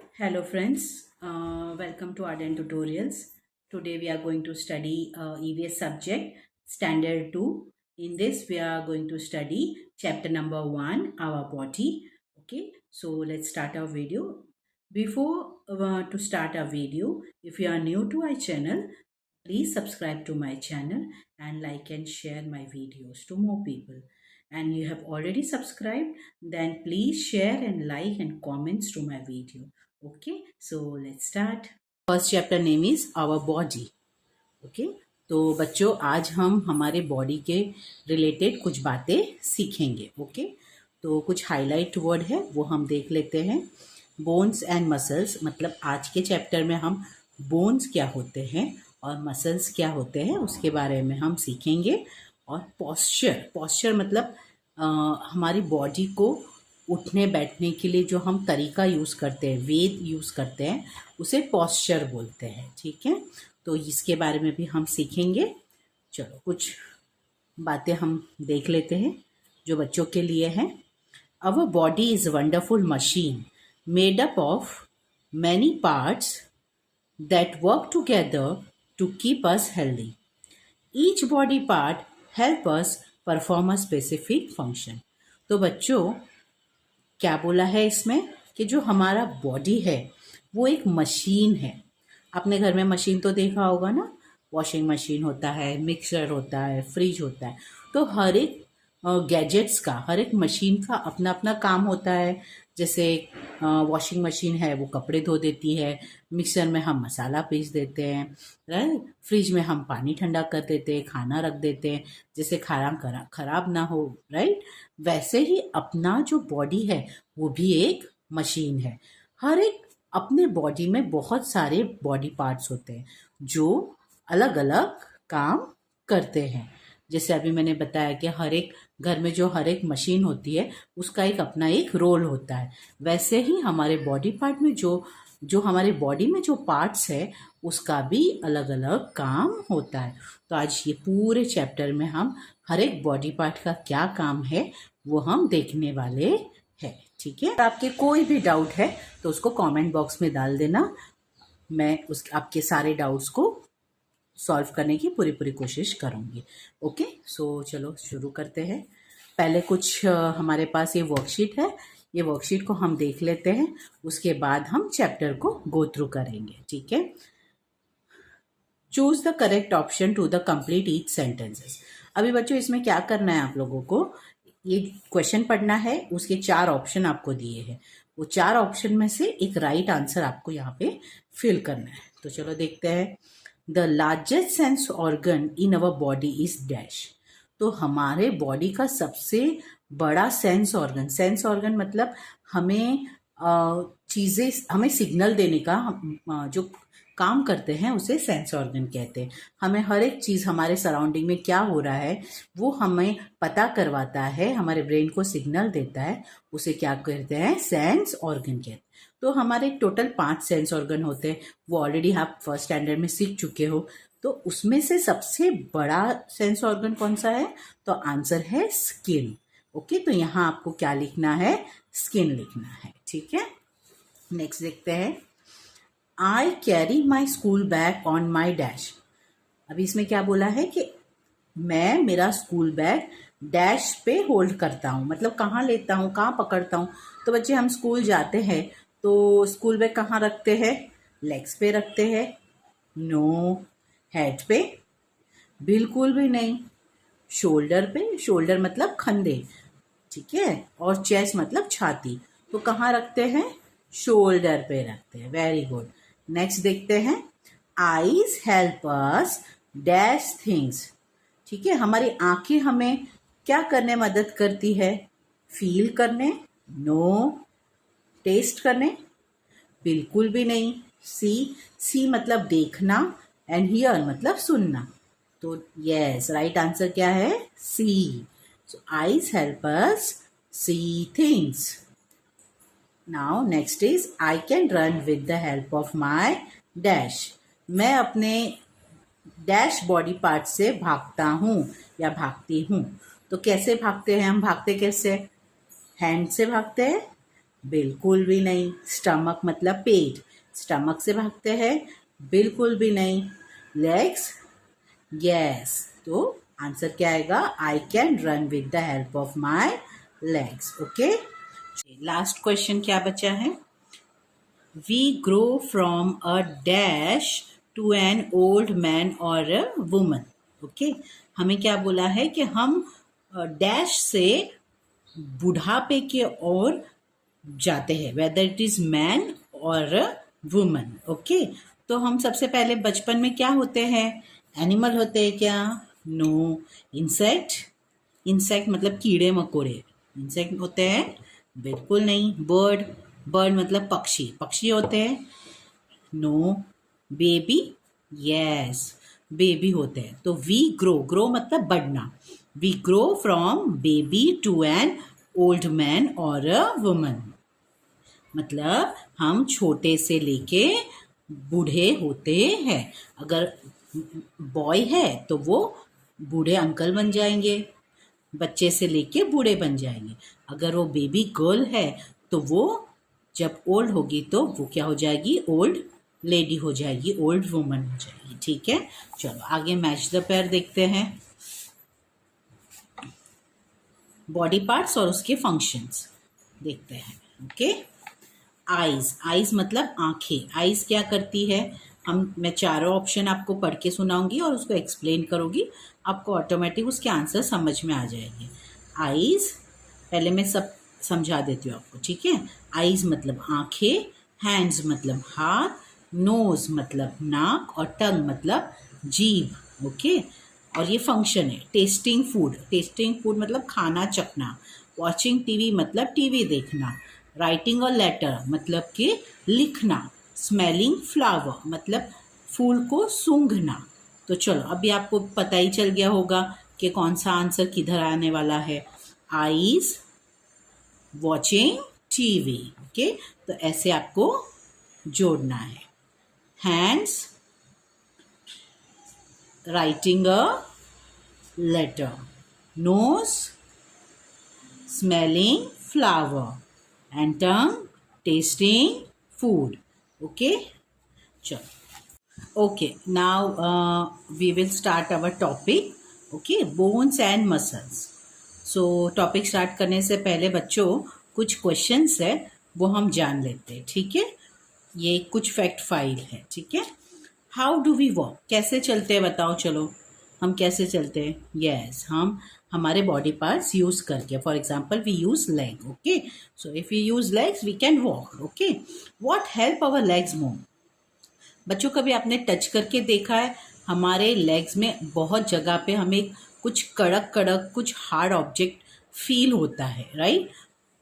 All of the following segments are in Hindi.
Hello friends, welcome to Art and Tutorials. Today we are going to study EVS subject standard 2. In this we are going to study chapter number 1, our body. Okay, so let's start our video. Before to start our video, if you are new to our channel, please subscribe to my channel and like and share my videos to more people. And you have already subscribed, then please share and like and comments to my video. Okay, so let's start. First chapter name is our body. Okay, तो बच्चों आज हम हमारे बॉडी के रिलेटेड कुछ बातें सीखेंगे. ओके, तो कुछ हाईलाइट वर्ड है वो हम देख लेते हैं. बोन्स एंड मसल्स, मतलब आज के चैप्टर में हम बोन्स क्या होते हैं और मसल्स क्या होते हैं उसके बारे में हम सीखेंगे. और पॉस्चर मतलब हमारी बॉडी को उठने बैठने के लिए जो हम तरीका यूज़ करते हैं, वेद यूज़ करते हैं, उसे पॉस्चर बोलते हैं. ठीक है, तो इसके बारे में भी हम सीखेंगे. चलो कुछ बातें हम देख लेते हैं जो बच्चों के लिए हैं. Our body is wonderful machine made up of many parts that work together to keep us healthy. Each body part help us perform a specific function. तो बच्चों क्या बोला है इसमें कि जो हमारा बॉडी है वो एक मशीन है. आपने घर में मशीन तो देखा होगा ना, वॉशिंग मशीन होता है, मिक्सर होता है, फ्रिज होता है. तो हर एक गैजेट्स का, हर एक मशीन का अपना अपना काम होता है. जैसे वॉशिंग मशीन है वो कपड़े धो देती है, मिक्सर में हम मसाला पीस देते हैं, राइट. फ्रिज में हम पानी ठंडा कर देते हैं, खाना रख देते हैं जैसे खाना खराब ना हो, राइट. वैसे ही अपना जो बॉडी है वो भी एक मशीन है. हर एक अपने बॉडी में बहुत सारे बॉडी पार्ट्स होते हैं जो अलग अलग काम करते हैं. जैसे अभी मैंने बताया कि हर एक घर में जो हर एक मशीन होती है उसका एक अपना एक रोल होता है. वैसे ही हमारे बॉडी पार्ट में जो जो हमारे बॉडी में जो पार्ट्स है उसका भी अलग अलग काम होता है. तो आज ये पूरे चैप्टर में हम हर एक बॉडी पार्ट का क्या काम है वो हम देखने वाले हैं. ठीक है, आपके कोई भी डाउट है तो उसको कमेंट बॉक्स में डाल देना. मैं आपके सारे डाउट्स को सॉल्व करने की पूरी कोशिश करूँगी. ओके, सो चलो शुरू करते हैं. पहले कुछ हमारे पास ये वर्कशीट है, ये वर्कशीट को हम देख लेते हैं, उसके बाद हम चैप्टर को गो थ्रू करेंगे. ठीक है, choose the correct option to the complete each sentences. अभी बच्चों इसमें क्या करना है, आप लोगों को ये क्वेश्चन पढ़ना है, उसके 4 ऑप्शन आपको दिए हैं, वो 4 ऑप्शन में से एक राइट आंसर आपको यहाँ पे फिल करना है. तो चलो देखते हैं. The largest sense organ in our body is dash. तो हमारे बॉडी का सबसे बड़ा सेंस ऑर्गन मतलब हमें चीज़ें, हमें सिग्नल देने का जो काम करते हैं उसे सेंस ऑर्गन कहते हैं. हमें हर एक चीज़ हमारे सराउंडिंग में क्या हो रहा है वो हमें पता करवाता है, हमारे ब्रेन को सिग्नल देता है, उसे क्या कहते हैं, सेंस ऑर्गन कहते हैं. तो हमारे टोटल 5 सेंस ऑर्गन होते हैं, वो ऑलरेडी आप फर्स्ट स्टैंडर्ड में सीख चुके हो. तो उसमें से सबसे बड़ा सेंस ऑर्गन कौन सा है, तो आंसर है स्किन. ओके, तो यहाँ आपको क्या लिखना है, स्किन लिखना है. ठीक है, नेक्स्ट देखते हैं. I carry my school bag on my dash. अभी इसमें क्या बोला है कि मैं मेरा स्कूल बैग डैश पे होल्ड करता हूँ, मतलब कहाँ लेता हूँ, कहाँ पकड़ता हूँ. तो बच्चे हम स्कूल जाते हैं तो स्कूल बैग कहाँ रखते हैं, लेग्स पे रखते हैं? नो. हेड पे? बिल्कुल भी नहीं. शोल्डर पे? शोल्डर मतलब कंधे, ठीक है, और चेस्ट मतलब छाती. तो कहाँ रखते हैं, शोल्डर पे रखते हैं. Very good. नेक्स्ट देखते हैं. आईज हेल्प अस डैश थिंग्स. ठीक है, हमारी आंखें हमें क्या करने मदद करती है, फील करने? नो. टेस्ट करने? बिल्कुल भी नहीं. सी मतलब देखना एंड हियर मतलब सुनना. तो यस, राइट आंसर क्या है, C. So eyes help us see things. Now next is I can run with the help of my dash. मैं अपने डैश बॉडी पार्ट से भागता हूँ या भागती हूँ. तो कैसे भागते हैं हम, भागते कैसे, हैंड से भागते हैं, बिल्कुल भी नहीं। स्टमक मतलब पेट, स्टमक से भागते हैं? बिल्कुल भी नहीं। Legs, yes. तो आंसर क्या आएगा? I can run with the help of my legs. Okay, last question क्या बचा है? We grow from a dash to an old man और अ वुमन। ओके, हमें क्या बोला है कि हम डैश से बुढ़ापे की ओर जाते हैं, वेदर इट इज मैन और वुमन। ओके, तो हम सबसे पहले बचपन में क्या होते हैं? एनिमल होते हैं क्या? नो। इंसेक्ट, इंसेक्ट मतलब कीड़े मकोड़े, इंसेक्ट होते हैं? बिल्कुल नहीं। बर्ड, बर्ड मतलब पक्षी, पक्षी होते हैं? नो। बेबी, यस, बेबी होते हैं। तो वी ग्रो, ग्रो मतलब बढ़ना। We grow from baby to an old man और अ वुमन, मतलब हम छोटे से लेके बूढ़े होते हैं। अगर बॉय है तो वो बूढ़े अंकल बन जाएंगे, बच्चे से लेके बूढ़े बन जाएंगे। अगर वो बेबी गर्ल है तो वो जब ओल्ड होगी तो वो क्या हो जाएगी? ओल्ड लेडी हो जाएगी, ओल्ड वुमन हो जाएगी। ठीक है, चलो आगे मैच द पेयर देखते हैं। बॉडी पार्ट्स और उसके फंक्शंस देखते हैं। ओके, आईज, आईज मतलब आंखें। आईज क्या करती है? मैं चारों ऑप्शन आपको पढ़ के सुनाऊंगी और उसको एक्सप्लेन करूंगी, आपको ऑटोमेटिक उसके आंसर समझ में आ जाएंगे। आईज, पहले मैं सब समझा देती हूँ आपको, ठीक है? आईज मतलब आंखें, हैंड्स मतलब हाथ, नोज मतलब नाक और टंग मतलब जीभ। ओके, और ये फंक्शन है। टेस्टिंग फूड, टेस्टिंग फूड मतलब खाना चखना। वॉचिंग टीवी मतलब टीवी देखना। राइटिंग और लेटर मतलब कि लिखना। स्मेलिंग फ्लावर मतलब फूल को सूंघना। तो चलो अभी आपको पता ही चल गया होगा कि कौन सा आंसर किधर आने वाला है। Eyes, watching TV. ओके, तो ऐसे आपको जोड़ना है। Hands, writing a letter. Nose, smelling flower, and tongue, tasting food. Okay, chalo. Okay, now we will start our topic. Okay, bones and muscles. So topic start करने से पहले बच्चों कुछ क्वेश्चंस है वो हम जान लेते हैं, ठीक है? ये कुछ फैक्ट फाइल है, ठीक है? हाउ डू वी वॉक, कैसे चलते हैं बताओ? चलो हम कैसे चलते हैं? यस, हम हमारे बॉडी पार्ट्स यूज करके, for example we use leg. Okay, so if you use legs we can walk. Okay, what help our legs move? बच्चों कभी आपने टच करके देखा है? हमारे लेग्स में बहुत जगह पे हमें कुछ कड़क कड़क, कुछ हार्ड ऑब्जेक्ट फील होता है, राइट?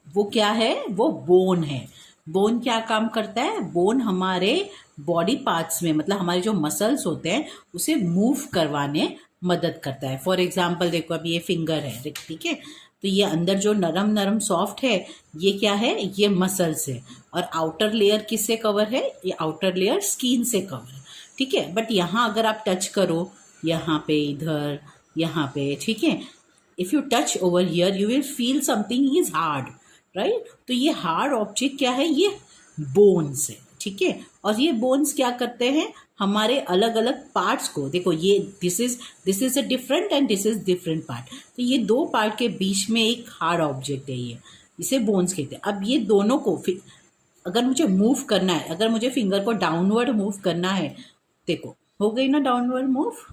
वो क्या है? वो बोन है। बोन क्या काम करता है? बोन हमारे बॉडी पार्ट्स में, मतलब हमारे जो मसल्स होते हैं उसे मूव करवाने मदद करता है। फॉर एग्जाम्पल देखो, अब ये फिंगर है, ठीक है? तो ये अंदर जो नरम नरम सॉफ्ट है, ये क्या है? ये मसल्स है। और आउटर लेयर किससे कवर है? ये आउटर लेयर स्किन से कवर है, ठीक है? बट यहाँ अगर आप टच करो, यहाँ पे, इधर, यहाँ पे, ठीक है, if you touch over here you will feel something is hard, right? तो ये हार्ड ऑब्जेक्ट क्या है? ये बोन्स है, ठीक है? और ये बोन्स क्या करते हैं? हमारे अलग अलग पार्ट्स को, देखो ये this is a different and this is different part, तो ये दो पार्ट के बीच में एक हार्ड ऑब्जेक्ट है, ये इसे बोन्स कहते हैं। अब ये दोनों को अगर मुझे मूव करना है, अगर मुझे फिंगर को डाउनवर्ड मूव करना है, देखो हो गई ना डाउनवर्ड मूव,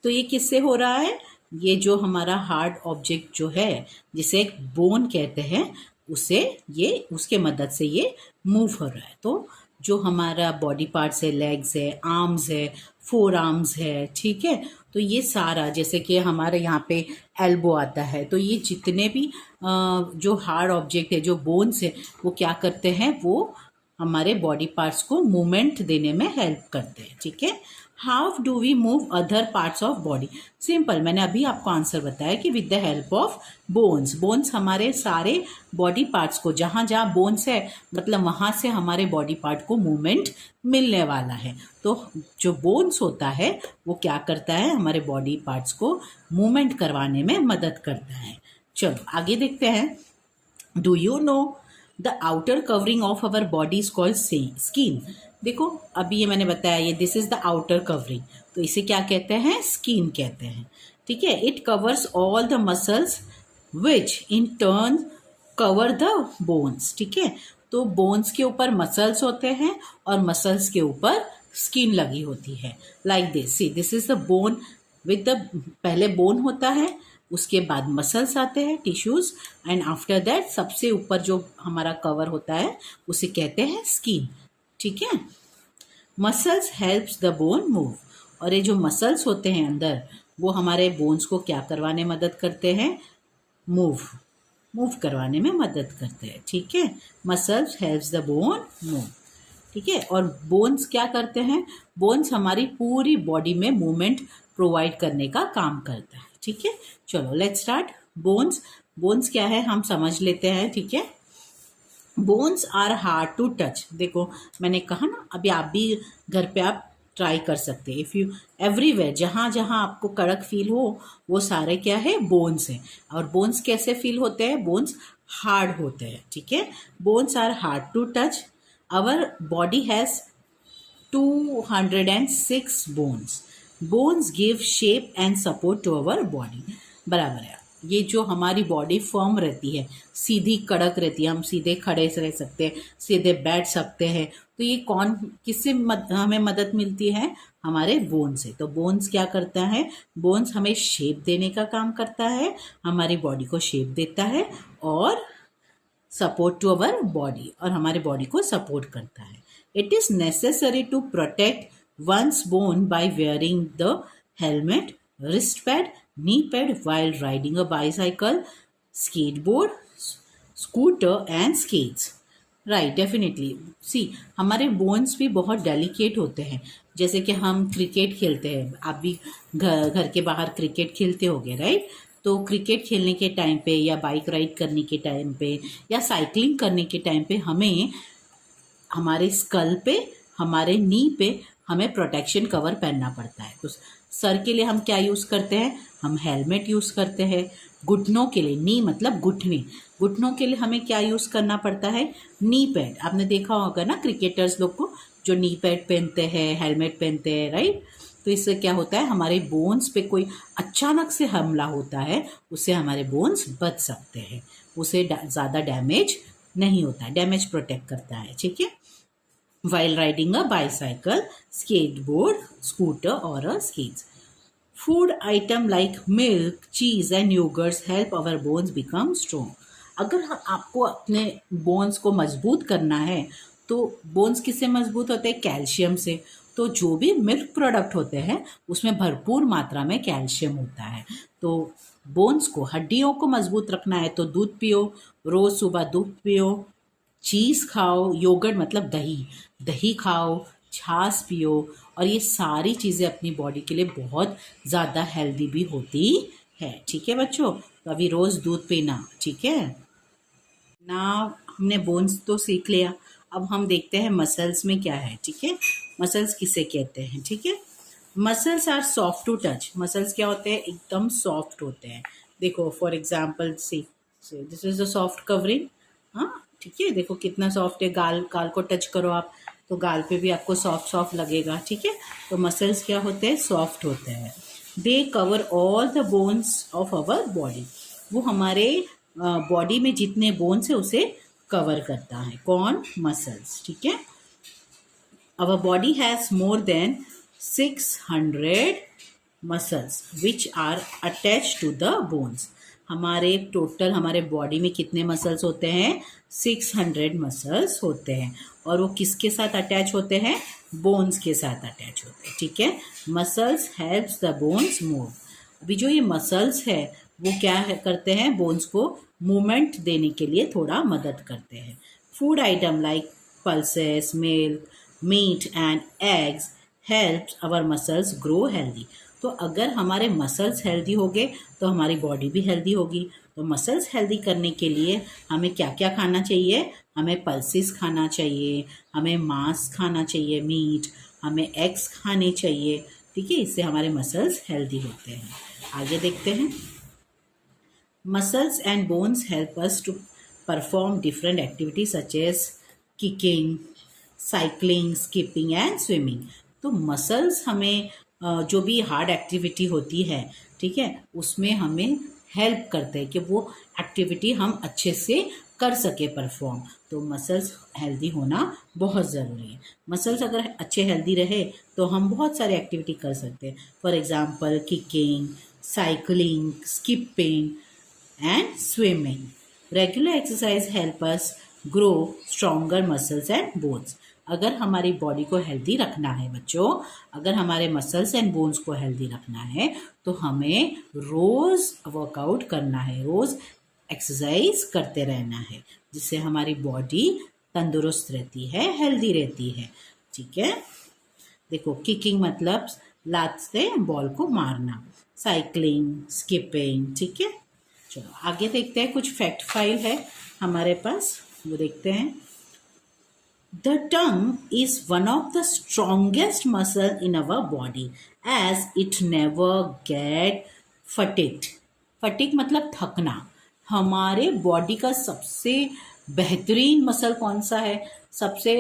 तो ये किससे हो रहा है? ये जो हमारा हार्ड ऑब्जेक्ट जो है, जिसे एक बोन कहते हैं, उसे ये, उसके मदद से ये मूव हो रहा है। तो जो हमारा बॉडी पार्ट्स है, लेग्स है, आर्म्स है, फोर आर्म्स है, ठीक है, तो ये सारा, जैसे कि हमारे यहाँ पे एल्बो आता है, तो ये जितने भी जो हार्ड ऑब्जेक्ट है, जो बोन्स है, वो क्या करते हैं? वो हमारे बॉडी पार्ट्स को मूवमेंट देने में हेल्प करते हैं, ठीक है? How do we move other parts of body? Simple, मैंने अभी आपको आंसर बताया कि with the help of bones. Bones हमारे सारे बॉडी पार्ट्स को, जहाँ जहाँ बोन्स है मतलब वहाँ से हमारे बॉडी पार्ट को मूवमेंट मिलने वाला है। तो जो बोन्स होता है वो क्या करता है? हमारे बॉडी पार्ट्स को मूवमेंट करवाने में मदद करता है। चलो आगे देखते हैं। Do you know the outer covering of our body is called skin. देखो अभी ये मैंने बताया, ये this is the outer covering, तो इसे क्या कहते हैं? स्किन कहते हैं। ठीक है, it covers all the muscles which in turn cover the bones. ठीक है, तो बोन्स के ऊपर मसल्स होते हैं और मसल्स के ऊपर स्किन लगी होती है। Like this, C this is the bone with the, पहले बोन होता है, उसके बाद मसल्स आते हैं, टिश्यूज, एंड आफ्टर दैट सबसे ऊपर जो हमारा कवर होता है उसे कहते हैं स्किन। ठीक है, muscles helps the bone move, और ये जो मसल्स होते हैं अंदर वो हमारे बोन्स को क्या करवाने मदद करते हैं? मूव करवाने में मदद करते हैं। ठीक है, muscles helps the bone move. ठीक है, और बोन्स क्या करते हैं? बोन्स हमारी पूरी बॉडी में मूवमेंट प्रोवाइड करने का काम करता है। ठीक है, चलो लेट्स स्टार्ट। बोन्स क्या है हम समझ लेते हैं। ठीक है, bones are hard to touch. देखो मैंने कहा ना, अभी आप भी घर पे आप ट्राई कर सकते हैं। इफ़ यू एवरीवेयर, जहाँ जहाँ आपको कड़क फील हो वो सारे क्या है? बोन्स हैं। और बोन्स कैसे फील होते हैं? बोन्स हार्ड होते हैं। ठीक है, bones are hard to touch. Our body has 206 bones. Bones give shape and support to our body. बराबर है, ये जो हमारी बॉडी फर्म रहती है, सीधी कड़क रहती है, हम सीधे खड़े रह सकते हैं, सीधे बैठ सकते हैं, तो ये कौन किससे हमें मदद मिलती है? हमारे बोन से। तो बोन्स क्या करता है? बोन्स हमें शेप देने का काम करता है, हमारी बॉडी को शेप देता है और सपोर्ट टू अवर बॉडी, और हमारे बॉडी को सपोर्ट करता है। It is necessary to protect one's bone by wearing the helmet, wrist pad, knee pad while riding a bicycle, skateboard, scooter and skates. Right, definitely. See हमारे बोन्स भी बहुत डेलिकेट होते हैं। जैसे कि हम क्रिकेट खेलते हैं, आप भी घर के बाहर क्रिकेट खेलते होगे, राइट? तो क्रिकेट खेलने के टाइम पे या बाइक राइड करने के टाइम पे या साइकिलिंग करने के टाइम पे हमें हमारे स्कल पे, हमारे नी पे हमें प्रोटेक्शन कवर पहनना पड़ता है। तो सर के लिए हम क्या यूज़ करते हैं? हम हेलमेट यूज़ करते हैं। घुटनों के लिए, नी मतलब घुटने, घुटनों के लिए हमें क्या यूज़ करना पड़ता है? Knee pad. आपने देखा होगा ना क्रिकेटर्स लोग को, जो नी पैड पहनते हैं, हेलमेट पहनते हैं, राइट? तो इससे क्या होता है? हमारे बोन्स पे कोई अचानक से हमला होता है, उससे हमारे बोन्स बच सकते हैं, उसे ज़्यादा डैमेज नहीं होता है, डैमेज प्रोटेक्ट करता है। ठीक है, while riding a bicycle, skateboard, scooter or a skates. Food item like milk, cheese and yogurts help our bones become strong. अगर आपको अपने बोन्स को मजबूत करना है तो बोन्स किससे मजबूत होते हैं? कैल्शियम से। तो जो भी मिल्क प्रोडक्ट होते हैं उसमें भरपूर मात्रा में कैल्शियम होता है। तो बोन्स को, हड्डियों को मजबूत रखना है तो दूध पियो, रोज सुबह दूध पियो, चीज़ खाओ, योगर्ट मतलब दही, दही खाओ, छाछ पियो, और ये सारी चीज़ें अपनी बॉडी के लिए बहुत ज़्यादा हेल्दी भी होती है। ठीक है बच्चों, तो अभी रोज़ दूध पीना। ठीक है ना, हमने बोन्स तो सीख लिया, अब हम देखते हैं मसल्स में क्या है। ठीक है, मसल्स किसे कहते हैं? ठीक है, muscles are soft to touch. Muscles क्या होते हैं? एकदम सॉफ्ट होते हैं। देखो for example see this is the soft covering. हाँ ठीक है, देखो कितना सॉफ्ट है। गाल को टच करो आप तो गाल पे भी आपको सॉफ्ट सॉफ्ट लगेगा। ठीक है, तो मसल्स क्या होते हैं? सॉफ्ट होते हैं। They cover all the bones of our body. वो हमारे बॉडी में जितने बोन्स है उसे कवर करता है। कौन? मसल्स। ठीक है, our body has more than 600 muscles which are attached to the bones. हमारे टोटल हमारे बॉडी में कितने मसल्स होते हैं? 600 मसल्स होते हैं, और वो किसके साथ अटैच होते हैं? बोन्स के साथ अटैच होते हैं। ठीक है, muscles helps the bones move. अभी जो ये मसल्स है वो क्या है करते हैं? बोन्स को मूवमेंट देने के लिए थोड़ा मदद करते हैं। Food item like pulses, milk, meat and eggs helps our muscles grow healthy. तो अगर हमारे मसल्स हेल्दी हो गए तो हमारी बॉडी भी हेल्दी होगी। तो मसल्स हेल्दी करने के लिए हमें क्या क्या खाना चाहिए? हमें पल्सेस खाना चाहिए, हमें मांस खाना चाहिए, मीट, हमें एग्स खाने चाहिए। ठीक है, इससे हमारे मसल्स हेल्दी होते हैं। आगे देखते हैं। Muscles and bones help us to perform different activities such as kicking, cycling, skipping and swimming. तो मसल्स हमें जो भी हार्ड एक्टिविटी होती है, ठीक है, उसमें हमें हेल्प करते हैं कि वो एक्टिविटी हम अच्छे से कर सके परफॉर्म। तो मसल्स हेल्दी होना बहुत ज़रूरी है। मसल्स अगर अच्छे हेल्दी रहे तो हम बहुत सारे एक्टिविटी कर सकते हैं। For example kicking, cycling, skipping and swimming. Regular exercise help us grow stronger muscles and bones. अगर हमारी बॉडी को हेल्दी रखना है बच्चों, अगर हमारे मसल्स एंड बोन्स को हेल्दी रखना है तो हमें रोज़ वर्कआउट करना है, रोज़ एक्सरसाइज करते रहना है, जिससे हमारी बॉडी तंदुरुस्त रहती है, हेल्दी रहती है। ठीक है, देखो किकिंग मतलब लात से बॉल को मारना, साइकिलिंग, स्किपिंग। ठीक है, चलो आगे देखते हैं। कुछ फैक्ट फाइल है हमारे पास, वो देखते हैं। The tongue is one of the strongest muscle in our body as it never get fatigued. Fatigue मतलब थकना। हमारे बॉडी का सबसे बेहतरीन मसल कौन सा है, सबसे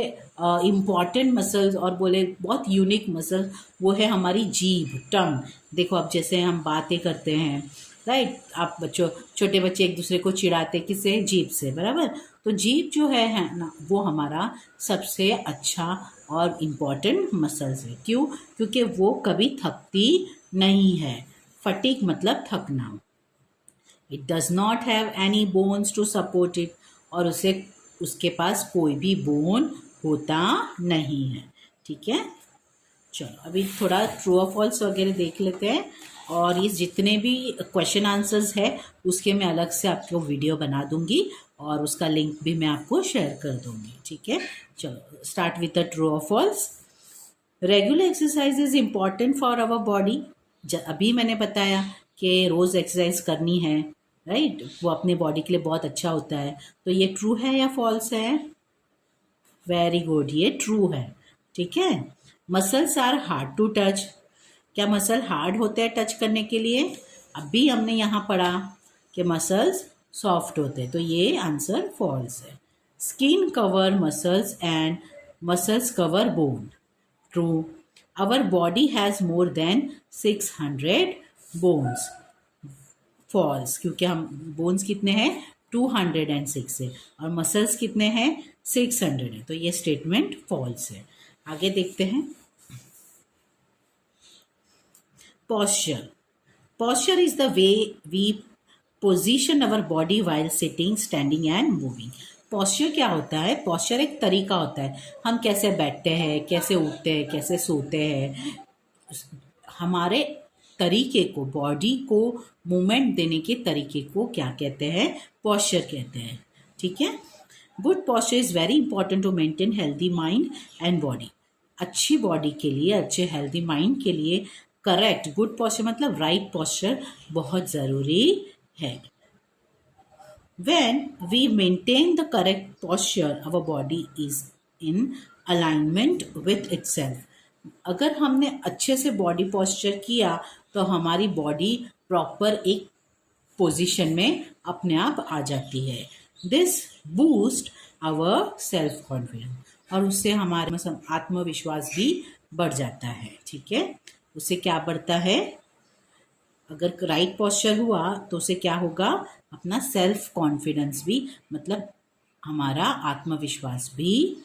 इम्पॉर्टेंट मसल्स और बोले बहुत यूनिक मसल, वो है हमारी जीभ, टंग। देखो अब जैसे हम बातें करते हैं, राइट, आप बच्चों, छोटे बच्चे एक दूसरे को चिढ़ाते किससे, जीभ से, बराबर। तो जीभ जो है ना, वो हमारा सबसे अच्छा और इम्पॉर्टेंट मसल्स है। क्यों? क्योंकि वो कभी थकती नहीं है। फटीग मतलब थकना। It does not have any bones to support it, और उसके पास कोई भी बोन होता नहीं है। ठीक है, चलो अभी थोड़ा ट्रू और फॉल्स वगैरह देख लेते हैं, और ये जितने भी क्वेश्चन आंसर्स है उसके मैं अलग से आपको वीडियो बना दूंगी और उसका लिंक भी मैं आपको शेयर कर दूंगी। ठीक है, चलो स्टार्ट विद द ट्रू और false. Regular exercise is important for our body. अभी मैंने बताया कि रोज़ एक्सरसाइज करनी है, राइट, वो अपने बॉडी के लिए बहुत अच्छा होता है। तो ये ट्रू है या फॉल्स है? वेरी गुड, ये ट्रू है। ठीक है, muscles are hard to touch. क्या मसल हार्ड होते हैं टच करने के लिए? अभी हमने यहाँ पढ़ा कि मसल्स सॉफ्ट होते हैं, तो ये आंसर फॉल्स है। Skin cover muscles and muscles cover bone. True, our body has more than 600 bones. False, क्योंकि हम बोन्स कितने हैं, 206 है, और मसल्स कितने हैं, 600 है। तो ये स्टेटमेंट फॉल्स है। आगे देखते हैं। Posture. Posture is the way we position our body while sitting, standing and moving. Posture क्या होता है? Posture एक तरीका होता है, हम कैसे बैठते हैं, कैसे उठते हैं, कैसे सोते हैं, हमारे तरीके को, बॉडी को मूवमेंट देने के तरीके को क्या कहते हैं? पोस्चर कहते हैं। ठीक है, good posture is very important to maintain healthy mind and body. अच्छी बॉडी के लिए, अच्छे हेल्दी माइंड के लिए करेक्ट गुड पोस्चर मतलब राइट पोस्चर बहुत ज़रूरी है। When we maintain the correct posture, our body is in alignment with itself. अगर हमने अच्छे से बॉडी पोस्चर किया तो हमारी बॉडी प्रॉपर एक पोजीशन में अपने आप आ जाती है। This boost our self confidence, और उससे हमारे आत्मविश्वास भी बढ़ जाता है। ठीक है, उससे क्या बढ़ता है? अगर राइट पोस्चर हुआ तो उससे क्या होगा? अपना सेल्फ कॉन्फिडेंस भी, मतलब हमारा आत्मविश्वास भी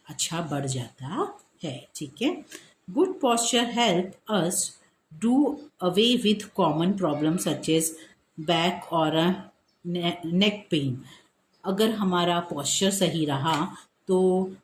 अच्छा बढ़ जाता है। ठीक है, good posture help us do away with common problem such as back और नेक पेन। अगर हमारा पोस्चर सही रहा तो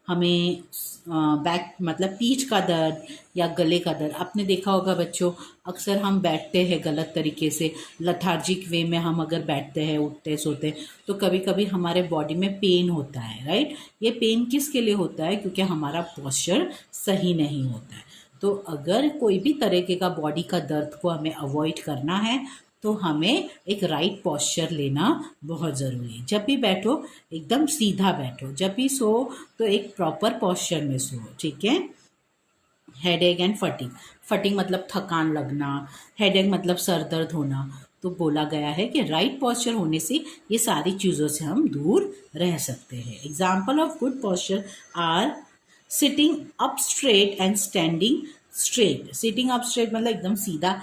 हमें बैक मतलब पीठ का दर्द या गले का दर्द, आपने देखा होगा बच्चों, अक्सर हम बैठते हैं गलत तरीके से, लथार्जिक वे में हम अगर बैठते हैं, उठते सोते, तो कभी कभी हमारे बॉडी में पेन होता है, राइट। ये पेन किसके लिए होता है? क्योंकि हमारा पोस्चर सही नहीं होता है। तो अगर कोई भी तरीके का बॉडी का दर्द को हमें अवॉइड करना है तो हमें एक राइट पोस्चर लेना बहुत ज़रूरी है। जब भी बैठो एकदम सीधा बैठो, जब भी सो तो एक प्रॉपर पोस्चर में सो। ठीक है, हेडेक एंड फटिंग। फटिंग मतलब थकान लगना, हेडेक मतलब सर दर्द होना। तो बोला गया है कि राइट पॉस्चर होने से ये सारी चीज़ों से हम दूर रह सकते हैं. Example of good posture are sitting up straight and standing straight. Sitting up straight मतलब एकदम सीधा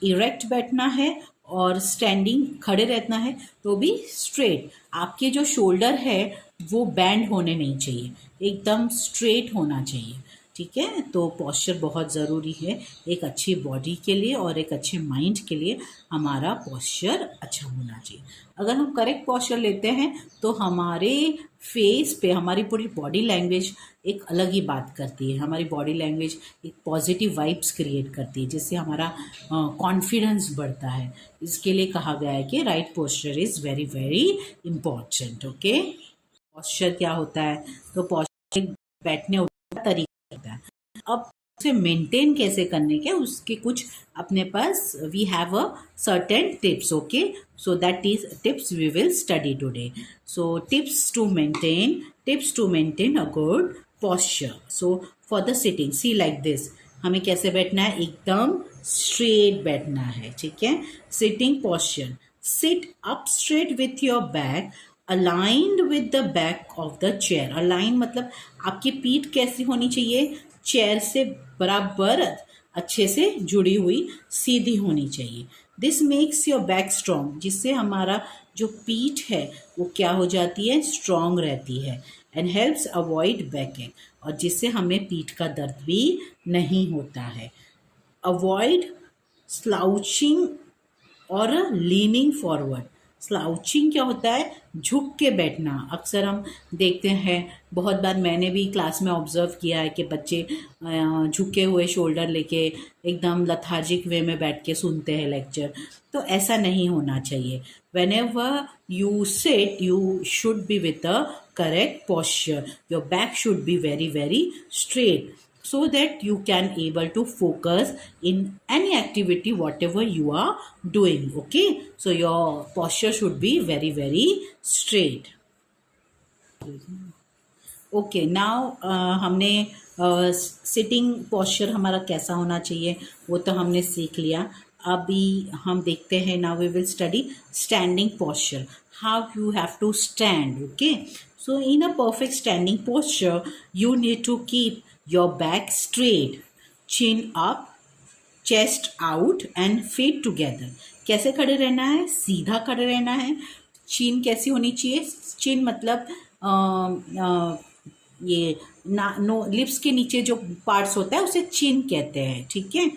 इरेक्ट बैठना है, और स्टैंडिंग खड़े रहना है तो भी स्ट्रेट. आपके जो शोल्डर है वो बैंड होने नहीं चाहिए, एकदम स्ट्रेट होना चाहिए. ठीक है, तो पॉस्चर बहुत ज़रूरी है एक अच्छी बॉडी के लिए और एक अच्छे माइंड के लिए. हमारा पॉस्चर अच्छा होना चाहिए. अगर हम करेक्ट पॉस्चर लेते हैं तो हमारे फेस पे हमारी पूरी बॉडी लैंग्वेज एक अलग ही बात करती है. हमारी बॉडी लैंग्वेज एक पॉजिटिव वाइब्स क्रिएट करती है, जिससे हमारा कॉन्फिडेंस बढ़ता है. इसके लिए कहा गया है कि right posture is very very important. Okay, posture क्या होता है? तो पॉस्चर बैठने उठने का तरीका होता है. अब उसे मेंटेन कैसे करने के, उसके कुछ अपने पास we have a certain tips. Okay, so that is tips we will study today. So tips to maintain a good posture. So for the sitting, see like this, हमें कैसे बैठना है? एकदम स्ट्रेट बैठना है. ठीक है, sitting posture, sit up straight with your back aligned with the back of the chair. align मतलब आपकी पीठ कैसी होनी चाहिए? चेयर से बराबर अच्छे से जुड़ी हुई, सीधी होनी चाहिए. This makes your back strong, जिससे हमारा जो पीठ है वो क्या हो जाती है? स्ट्रॉन्ग रहती है. एंड हेल्प्स अवॉइड बैक एक, और जिससे हमें पीठ का दर्द भी नहीं होता है. अवॉइड स्लाउचिंग और लीनिंग फॉरवर्ड. स्लाउचिंग क्या होता है? झुक के बैठना. अक्सर हम देखते हैं, बहुत बार मैंने भी क्लास में ऑब्जर्व किया है कि बच्चे झुके हुए शोल्डर लेके एकदम लथार्जिक वे में बैठ के सुनते हैं लेक्चर. तो ऐसा नहीं होना चाहिए. whenever you sit, you should be with a correct posture. Your back should be very very straight, so that you can able to focus in any activity whatever you are doing. Okay, so your posture should be very very straight. Okay, now हमने सिटिंग पॉस्चर हमारा कैसा होना चाहिए वो तो हमने सीख लिया. अभी हम देखते हैं, now we will study standing posture, how you have to stand. Okay, so in a perfect standing posture you need to keep your back straight, chin up, chest out and feet together. कैसे खड़े रहना है? सीधा खड़े रहना है. चिन कैसी होनी चाहिए? चिन मतलब ये नो लिप्स के नीचे जो पार्ट्स होता है उसे चिन कहते हैं. ठीक है,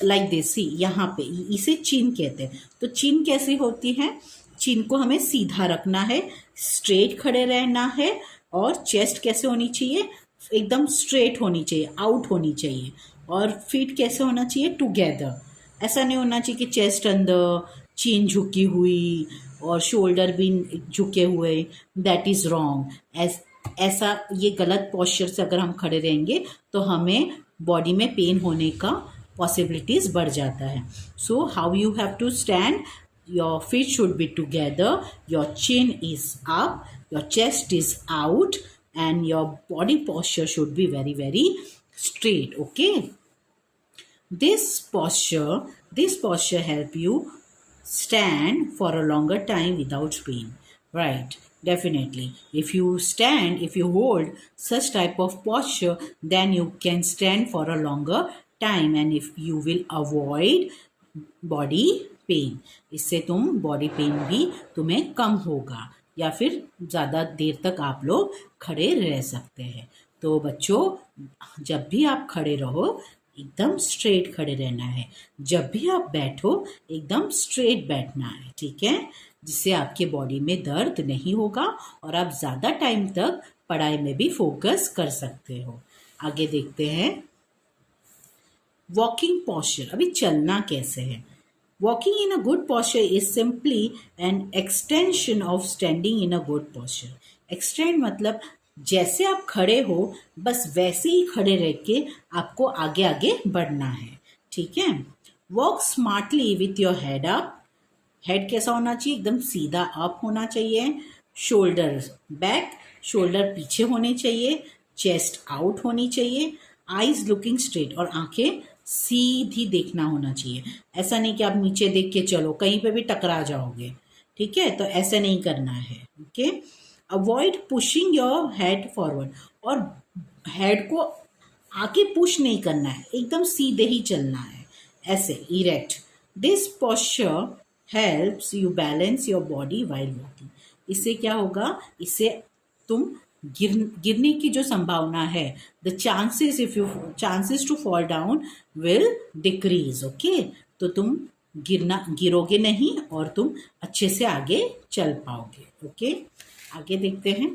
लाइक दिस, सी यहाँ पे इसे चिन कहते हैं. तो चिन कैसी होती है? चिन को हमें सीधा रखना है, स्ट्रेट खड़े रहना है. और चेस्ट कैसे होनी चाहिए? एकदम स्ट्रेट होनी चाहिए, आउट होनी चाहिए. और फीट कैसे होना चाहिए? टुगेदर. ऐसा नहीं होना चाहिए कि चेस्ट अंदर, चिन झुकी हुई और शोल्डर भी झुके हुए. That is wrong. ऐसा ये गलत पॉस्चर से अगर हम खड़े रहेंगे तो हमें बॉडी में पेन होने का पॉसिबिलिटीज़ बढ़ जाता है. So how you have to stand? Your feet should be together, your chin is up, your chest is out, and your body posture should be very very straight. Okay, this posture help you stand for a longer time without pain, right? Definitely, if you hold such type of posture, then you can stand for a longer time, and if you will avoid body pain, इससे तुम बॉडी पेन भी तुम्हें कम होगा, या फिर ज़्यादा देर तक आप लोग खड़े रह सकते हैं. तो बच्चों, जब भी आप खड़े रहो एकदम स्ट्रेट खड़े रहना है. जब भी आप बैठो एकदम स्ट्रेट बैठना है. ठीक है, जिससे आपके बॉडी में दर्द नहीं होगा और आप ज़्यादा टाइम तक पढ़ाई में भी फोकस कर सकते हो. आगे देखते हैं वॉकिंग पॉस्चर. अभी चलना कैसे है? Walking in a good posture is simply an extension of standing in a good posture. Extend मतलब जैसे आप खड़े हो बस वैसे ही खड़े रह के आपको आगे आगे बढ़ना है. ठीक है, walk smartly with your head up. Head कैसा होना चाहिए? एकदम सीधा अप होना चाहिए. शोल्डर बैक, शोल्डर पीछे होने चाहिए. चेस्ट आउट होनी चाहिए. आईज लुकिंग स्ट्रेट, और आंखें सीधी देखना होना चाहिए। ऐसा नहीं कि आप नीचे देख के चलो, कहीं पे भी टकरा जाओगे, ठीक है, तो ऐसे नहीं करना है। Okay, avoid pushing your head forward, और हेड को आगे पुश नहीं करना है, एकदम सीधे ही चलना है, ऐसे erect. This posture helps you balance your body while walking. इससे क्या होगा, इससे तुम गिरने की जो संभावना है, the chances to fall down will decrease. Okay, तो तुम गिरोगे नहीं और तुम अच्छे से आगे चल पाओगे। ओके, आगे देखते हैं।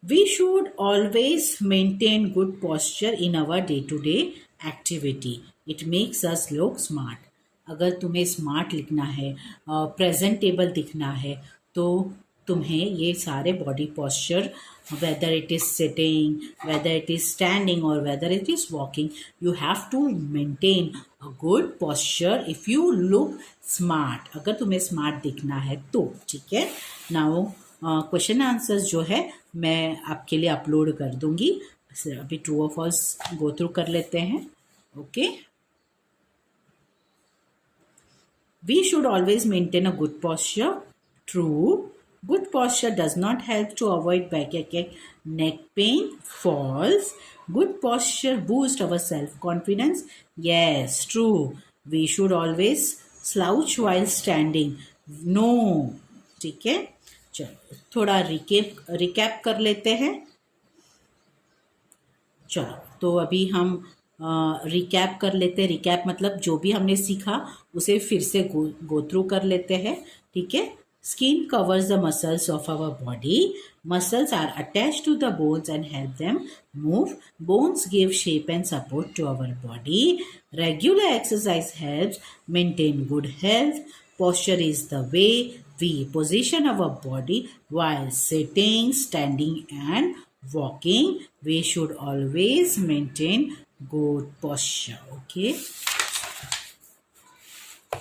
We should always maintain good posture in our day-to-day activity. It makes us look smart. अगर तुम्हें स्मार्ट लिखना है, प्रेजेंटेबल दिखना है, तो तुम्हें ये सारे body posture, whether it is sitting, whether it is standing, or whether it is walking, you have to maintain a good posture if you look smart. अगर तुम्हें स्मार्ट दिखना है तो, ठीक है। नाउ क्वेश्चन आंसर्स जो है मैं आपके लिए अपलोड कर दूंगी। अभी ट्रू और फॉल्स गो थ्रू कर लेते हैं। Okay, we should always maintain a good posture. ट्रू, good posture does not help to avoid backache, neck pain. False, good posture boosts our self-confidence. Yes, true. We should always slouch while standing. No, ठीक है। चलो थोड़ा रिकैप कर लेते हैं। चलो तो अभी हम रिकैप कर लेते हैं। रिकैप मतलब जो भी हमने सीखा उसे फिर से गो थ्रू कर लेते हैं, ठीक है। Skin covers the muscles of our body. Muscles are attached to the bones and help them move. Bones give shape and support to our body. Regular exercise helps maintain good health. Posture is the way we position our body while sitting, standing, and walking. We should always maintain good posture. Okay.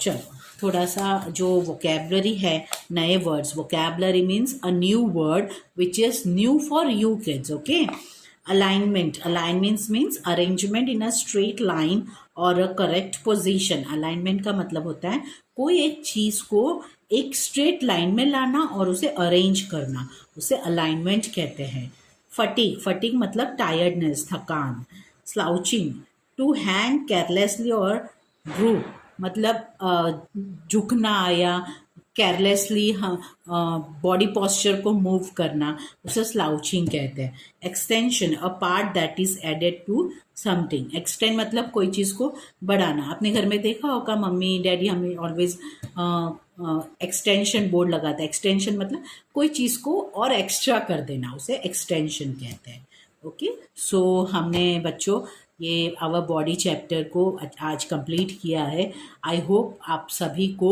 चलो थोड़ा सा जो वोकेबलरी है, नए words, vocabulary means a new word which is new for you kids. Okay, alignment, alignment means arrangement in a straight line और अ करेक्ट पोजीशन। अलाइनमेंट का मतलब होता है कोई एक चीज को एक स्ट्रेट लाइन में लाना और उसे अरेंज करना, उसे अलाइनमेंट कहते हैं। फटीग, फटीग मतलब टायर्डनेस, थकान। स्लाउचिंग, टू हैंग केयरलेसली और ड्रूप मतलब झुकना या केयरलेसली बॉडी पोस्चर को मूव करना, उसे स्लाउचिंग कहते हैं। Extension, a part that is added to something. Extend मतलब कोई चीज़ को बढ़ाना। अपने घर में देखा होगा मम्मी डैडी हमें ऑलवेज एक्सटेंशन बोर्ड लगाता है। एक्सटेंशन मतलब कोई चीज़ को और एक्स्ट्रा कर देना, उसे एक्सटेंशन कहते हैं। ओके, सो हमने बच्चों ये आवर बॉडी चैप्टर को आज कंप्लीट किया है। आई होप आप सभी को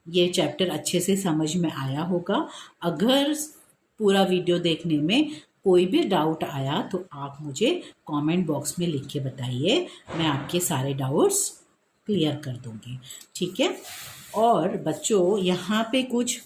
ये चैप्टर अच्छे से समझ में आया होगा। अगर पूरा वीडियो देखने में कोई भी डाउट आया तो आप मुझे कमेंट बॉक्स में लिख के बताइए, मैं आपके सारे डाउट्स क्लियर कर दूंगी, ठीक है। और बच्चों यहाँ पे कुछ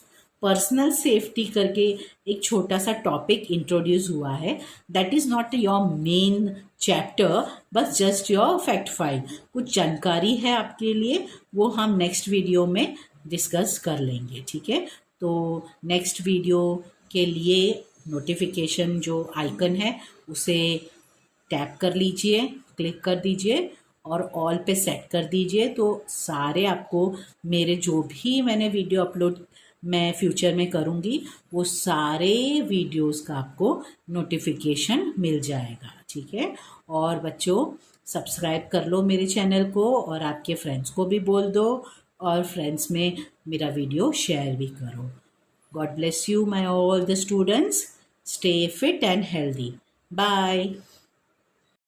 पर्सनल सेफ्टी करके एक छोटा सा टॉपिक इंट्रोड्यूस हुआ है। That is not your main chapter, बस जस्ट योर फैक्ट फाइल। कुछ जानकारी है आपके लिए, वो हम नेक्स्ट वीडियो में डिस्कस कर लेंगे, ठीक है। तो नेक्स्ट वीडियो के लिए नोटिफिकेशन जो आइकन है उसे टैप कर लीजिए, क्लिक कर दीजिए और ऑल पे सेट कर दीजिए, तो सारे आपको मेरे जो भी मैंने वीडियो अपलोड मैं फ्यूचर में करूँगी वो सारे वीडियोस का आपको नोटिफिकेशन मिल जाएगा, ठीक है। और बच्चों सब्सक्राइब कर लो मेरे चैनल को और आपके फ्रेंड्स को भी बोल दो और फ्रेंड्स में मेरा वीडियो शेयर भी करो। God bless you my all the students, stay fit and healthy, bye.